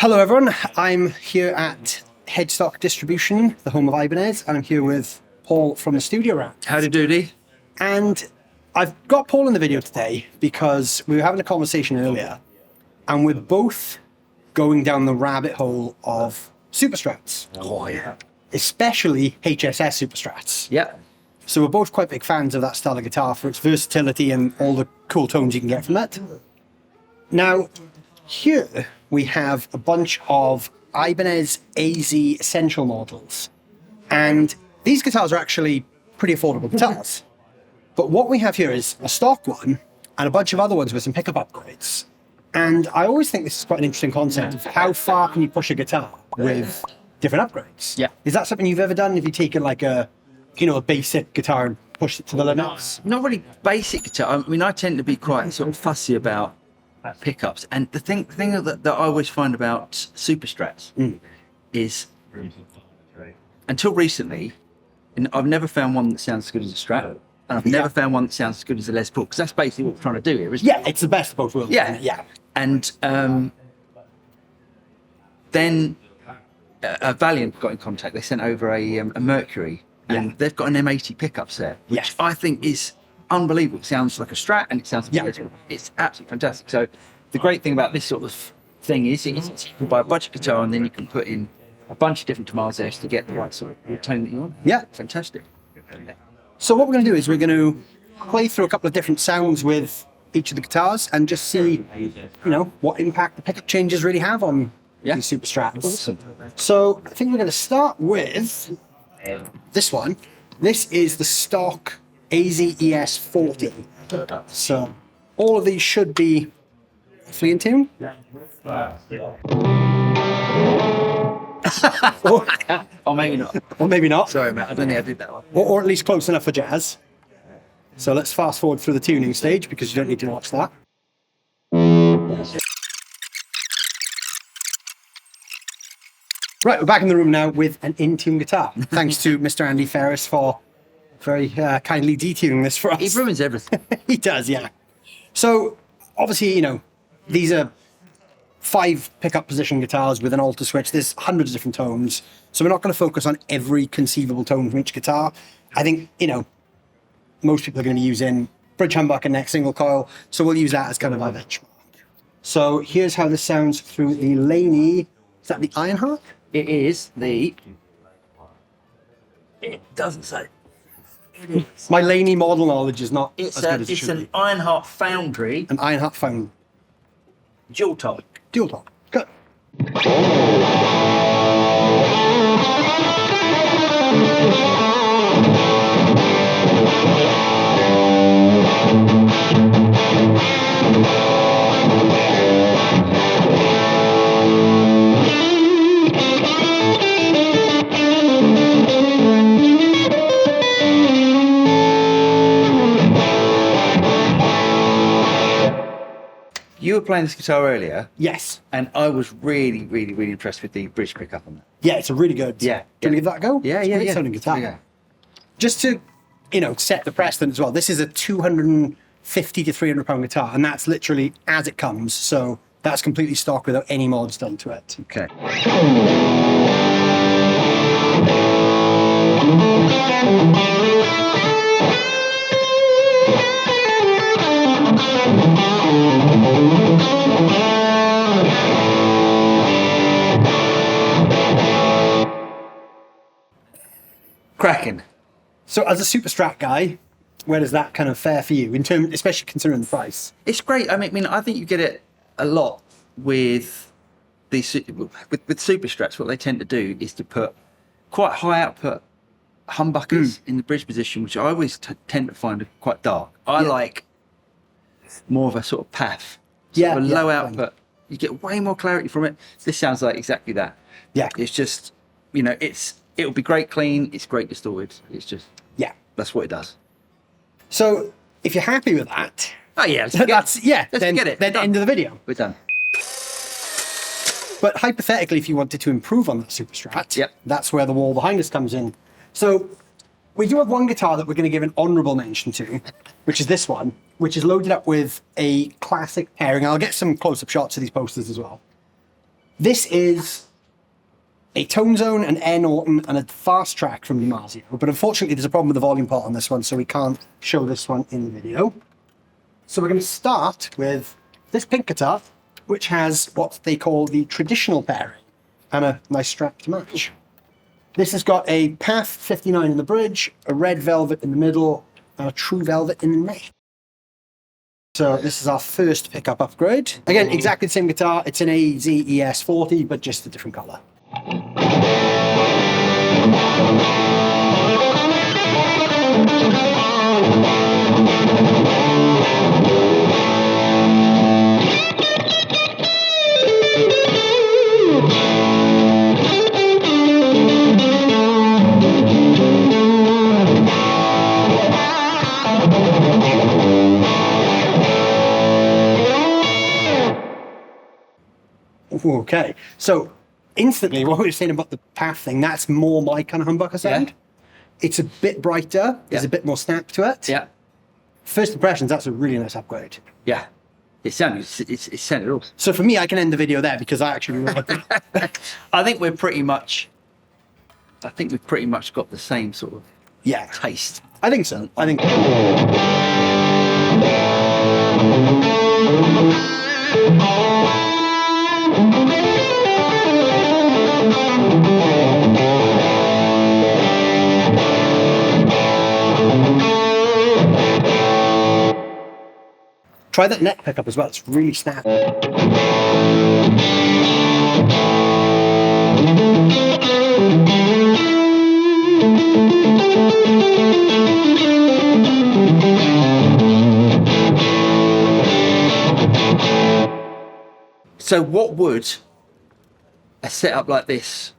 Hello everyone, I'm here at Headstock Distribution, the home of Ibanez, and I'm here with Paul from the studio round. Howdy doody. And I've got Paul in the video today because we were having a conversation earlier and we're both going down the rabbit hole of Superstrats. Oh yeah. Especially HSS Superstrats. Yeah. So we're both quite big fans of that style of guitar for its versatility and all the cool tones you can get from it. Now, here we have a bunch of Ibanez AZES Essential models. And these guitars are actually pretty affordable guitars. But what we have here is a stock one and a bunch of other ones with some pickup upgrades. And I always think this is quite an interesting concept of how far can you push a guitar with different upgrades. Yeah. Is that something you've ever done? Have you taken like a basic guitar and pushed it to the limits? Not really basic guitar. I mean, I tend to be quite sort of fussy about pickups. And the thing that I always find about Superstrats is, until recently, and I've never found one that sounds as good as a Strat. And I've never found one that sounds as good as a Les Paul, because that's basically what we're trying to do here, isn't it? Yeah, it's the best of both worlds. Yeah. Yeah. And then Valiant got in contact. They sent over a Mercury, and they've got an M80 pickup set, which I think is unbelievable. It sounds like a Strat, and it sounds it's absolutely fantastic. So the great thing about this sort of thing is you can buy a budget guitar, and then you can put in a bunch of different DiMarzios to get the right sort of tone that you want. Yeah. Fantastic. So what we're going to do is we're going to play through a couple of different sounds with each of the guitars and just see, what impact the pickup changes really have on these Superstrats. Awesome. So I think we're going to start with this one. This is the stock AZES 40. So all of these should be hopefully in tune. Or maybe not. Or maybe not. Sorry, mate. I don't think I did that one. Or at least close enough for jazz. So let's fast forward through the tuning stage because you don't need to watch that. Right, we're back in the room now with an in-tune guitar. Thanks to Mr. Andy Ferris for very kindly detuning this for us. He ruins everything. He does, yeah. So, obviously, these are 5 pickup position guitars with an alter switch. There's hundreds of different tones. So we're not going to focus on every conceivable tone from each guitar. I think, most people are going to be using bridge humbucker neck single coil. So we'll use that as kind of our benchmark. So here's how this sounds through the Laney. Is that the Ironheart? It is the... It doesn't say. It is. My Laney model knowledge is not It's as good as it should an be. Ironheart Foundry An Ironheart Foundry Dual top. Dual top. Good. You were playing this guitar earlier, Yes. and I was really, really, really impressed with the bridge pickup on that. Yeah, it's a really good. Yeah. Do you want to give that a go? Yeah, It's a yeah, great yeah. sounding guitar. Yeah. Just to, set the precedent as well. This is a 250 to 300 pound guitar, and that's literally as it comes. So that's completely stock without any mods done to it. Okay. Cracking. So as a Super Strat guy, where does that kind of fare for you, especially considering the price? It's great. I mean, I think you get it a lot with these with Superstrats. What they tend to do is to put quite high output humbuckers in the bridge position, which I always tend to find quite dark. I like more of a sort of path, sort of a low output. You get way more clarity from it. This sounds like exactly that. Yeah. It's just, it'll be great clean. It's great distorted. It's just, that's what it does. So if you're happy with that, Oh yeah, then forget it. Then end of the video. We're done. But hypothetically, if you wanted to improve on that Superstrat, that's where the wall behind us comes in. So we do have one guitar that we're going to give an honourable mention to, which is this one, which is loaded up with a classic pairing. I'll get some close-up shots of these posters as well. This is a tone zone, an Air Norton, and a fast track from DiMarzio. But unfortunately, there's a problem with the volume pot on this one, so we can't show this one in the video. So we're going to start with this pink guitar, which has what they call the traditional pairing, and a nice strap to match. This has got a Path 59 in the bridge, a red velvet in the middle, and a true velvet in the neck. So this is our first pickup upgrade. Again, exactly the same guitar. It's an AZES 40, but just a different color. Okay, so instantly what we were saying about the Path thing, that's more my kind of humbucker sound. Yeah. It's a bit brighter, there's a bit more snap to it. Yeah. First impressions, that's a really nice upgrade. Yeah. It sounded awesome. So for me, I can end the video there because I actually really like it. I think we've pretty much got the same sort of Yeah, taste. I think so. I think. Try that neck pickup as well, it's really snappy. So what would a setup like this,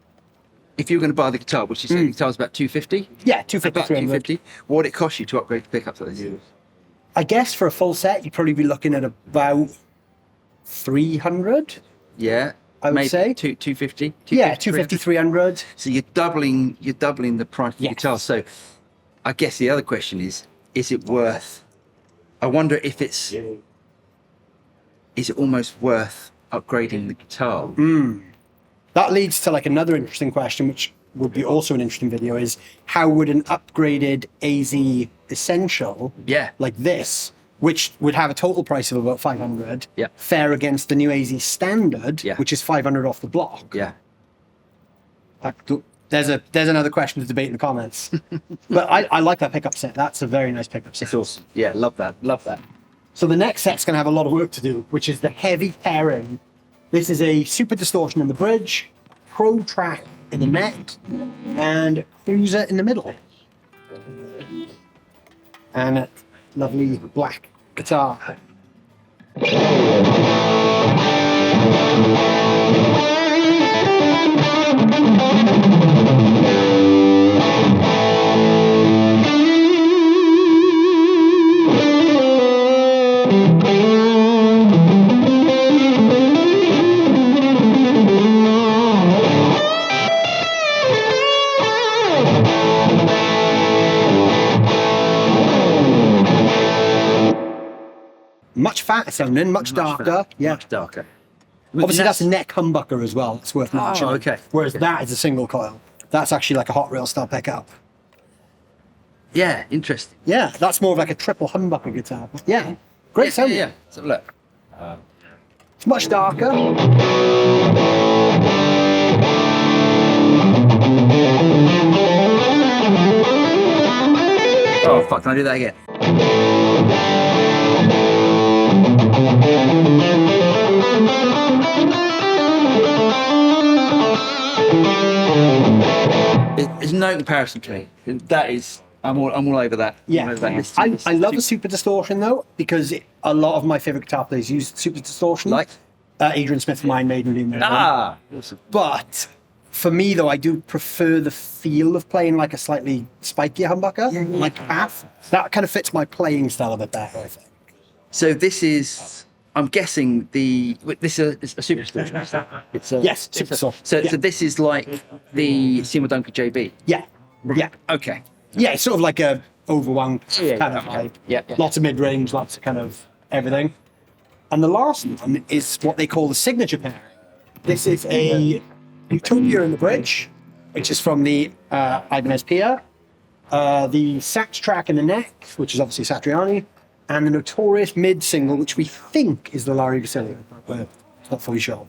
if you were going to buy the guitar, which you said the guitar was about 250? Yeah, 250, About 250. What would it cost you to upgrade the pickups like this? I guess for a full set, you'd probably be looking at about 300. Yeah. I would maybe say. 250? Yeah, 250, 300. So you're doubling the price of the Yes. guitar. So I guess the other question is it worth, I wonder if is it almost worth upgrading the guitar? That leads to like another interesting question, which would be also an interesting video, is how would an upgraded AZ Essential, Yeah. like this, which would have a total price of about 500, Yeah. fare against the new AZ Standard, Yeah. which is 500 off the block? Yeah. There's another question to debate in the comments. But I like that pickup set. That's a very nice pickup set. It's awesome. Yeah, love that. Love that. So the next set's going to have a lot of work to do, which is the heavy pairing. This is a Super Distortion in the bridge, Pro Track in the neck, and Cruiser in the middle. And a lovely black guitar. Much fatter sounding, much darker. Yeah. Much darker. Obviously, that's a neck humbucker as well. It's worth mentioning. okay. Whereas that is a single coil. That's actually like a Hot Rail style pickup. Yeah, interesting. Yeah, that's more of like a triple humbucker guitar. But yeah, great sounding. Yeah. So look. It's much darker. Oh fuck! Can I do that again? There's no comparison to me. That is, I'm all over that. Yeah, I'm over that. I love the Super Distortion though, because a lot of my favorite guitar players use Super Distortion. Like? Adrian Smith from Iron Maiden doing that. Ah, awesome. But for me though, I do prefer the feel of playing like a slightly spikier humbucker, like Path. That kind of fits my playing style a bit better, I think. So this is, I'm guessing this is a Super Distortion. It's a, Yes, it's Super a- Distortion. So, Yeah. so this is like the Seymour Duncan JB. Yeah, yeah, Okay. yeah. It's sort of like a overwound Yeah, kind of okay. like Yeah. lots of mid-range, lots of kind of everything. And the last one is what they call the signature pairing. This is a Utopia in the bridge, which is from the Ibanez Pia. The sax track in the neck, which is obviously Satriani, and the notorious mid single, which we think is the Larry Vasily, but it's not fully sure.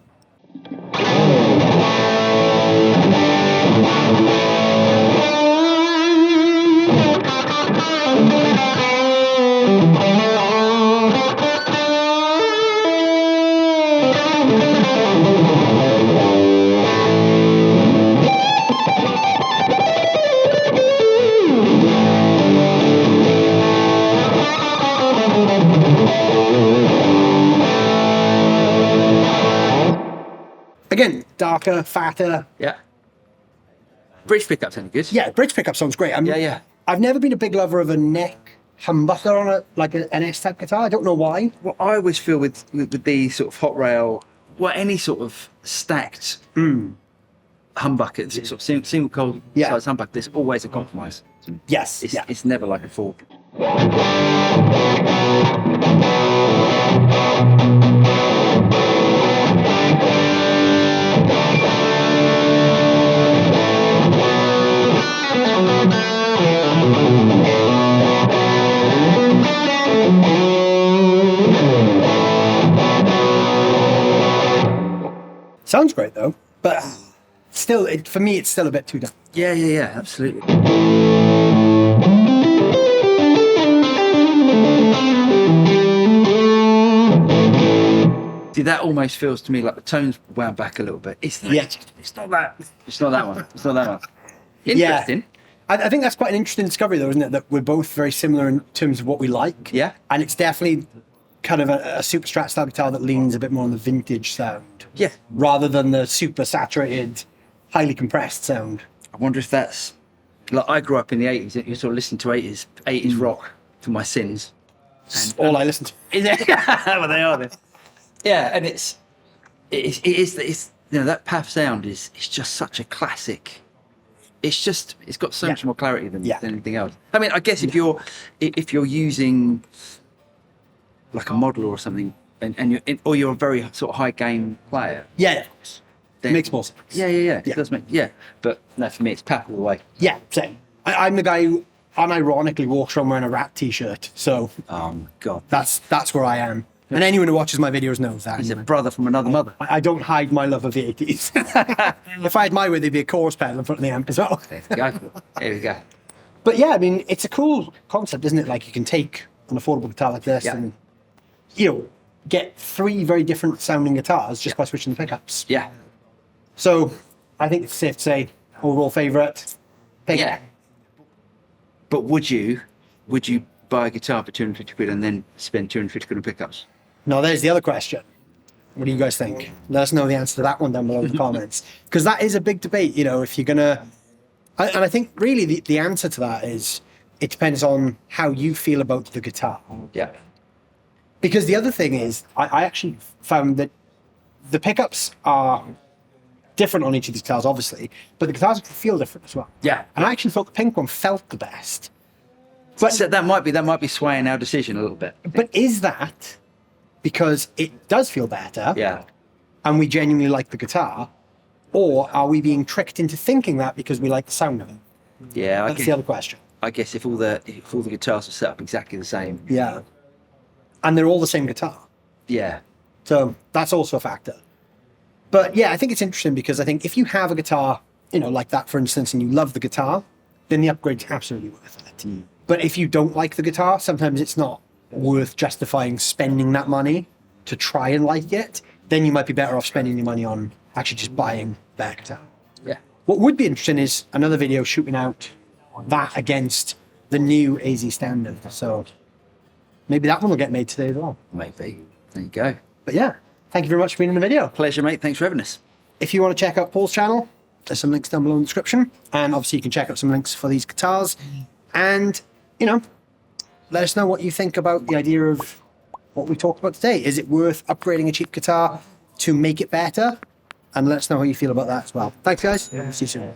Again, darker, fatter. Yeah. Bridge pickup sounded good. Yeah, bridge pickup sounds great. Yeah. I've never been a big lover of a neck humbucker on an S-type guitar. I don't know why. What I always feel with these sort of hot rail, well, any sort of stacked humbucker, sort of single coil size humbucker, there's always a compromise. Yes. It's never like a fork. Sounds great though, but still, for me, it's still a bit too dark. Yeah, absolutely. See, that almost feels to me like the tone's wound back a little bit. It's not that. It's not that one. It's not that one. Interesting. Yeah. I think that's quite an interesting discovery though, isn't it? That we're both very similar in terms of what we like. Yeah. And it's definitely kind of a Superstrat style guitar that leans a bit more on the vintage sound. Yeah. Rather than the super saturated, highly compressed sound. I wonder if that's like I grew up in the 80s. You sort of listen to 80s rock for my sins. And all I listen to. Is it? Well, they are then. Yeah, and it is you know, that PAF sound is just such a classic. It's got so much more clarity than anything else. I mean, I guess if you're using like a model or something, or you're a very sort of high gain player. Yeah, then, makes more sense. Yeah. It does make but no, for me it's PAF all the way. Yeah, same. I'm the guy who unironically walks around wearing a Rat t-shirt, so oh my god, that's where I am. And anyone who watches my videos knows that. He's a brother from another mother. I don't hide my love of the 80s. If I had my way, there'd be a chorus pedal in front of the amp as well. There we go. There we go. But yeah, I mean, it's a cool concept, isn't it? Like you can take an affordable guitar like this and, you know, get three very different sounding guitars just by switching the pickups. Yeah. So I think it's safe to say overall favourite. Yeah. But would you buy a guitar for 250 quid and then spend 250 quid on pickups? No, there's the other question. What do you guys think? Let us know the answer to that one down below in the comments. Because that is a big debate, you know, if you're going to... And I think really the answer to that is it depends on how you feel about the guitar. Yeah. Because the other thing is, I actually found that the pickups are different on each of these guitars, obviously, but the guitars feel different as well. Yeah. And I actually thought the pink one felt the best. But so that might be swaying our decision a little bit. But is that because it does feel better? Yeah. And we genuinely like the guitar, or are we being tricked into thinking that because we like the sound of it? Yeah, that's the other question. I guess if all the guitars are set up exactly the same. Yeah. And they're all the same guitar. Yeah. So that's also a factor. But yeah, I think it's interesting because I think if you have a guitar, you know, like that, for instance, and you love the guitar, then the upgrade's absolutely worth it. Mm. But if you don't like the guitar, sometimes it's not worth justifying spending that money to try and like it. Then you might be better off spending your money on actually just buying that guitar. Yeah. What would be interesting is another video shooting out that against the new AZ standard. So maybe that one will get made today as well. Maybe. There you go. But yeah, thank you very much for being in the video. Pleasure, mate. Thanks for having us. If you want to check out Paul's channel, there's some links down below in the description. And obviously you can check out some links for these guitars. And, you know, let us know what you think about the idea of what we talked about today. Is it worth upgrading a cheap guitar to make it better? And let us know how you feel about that as well. Thanks, guys. See you soon.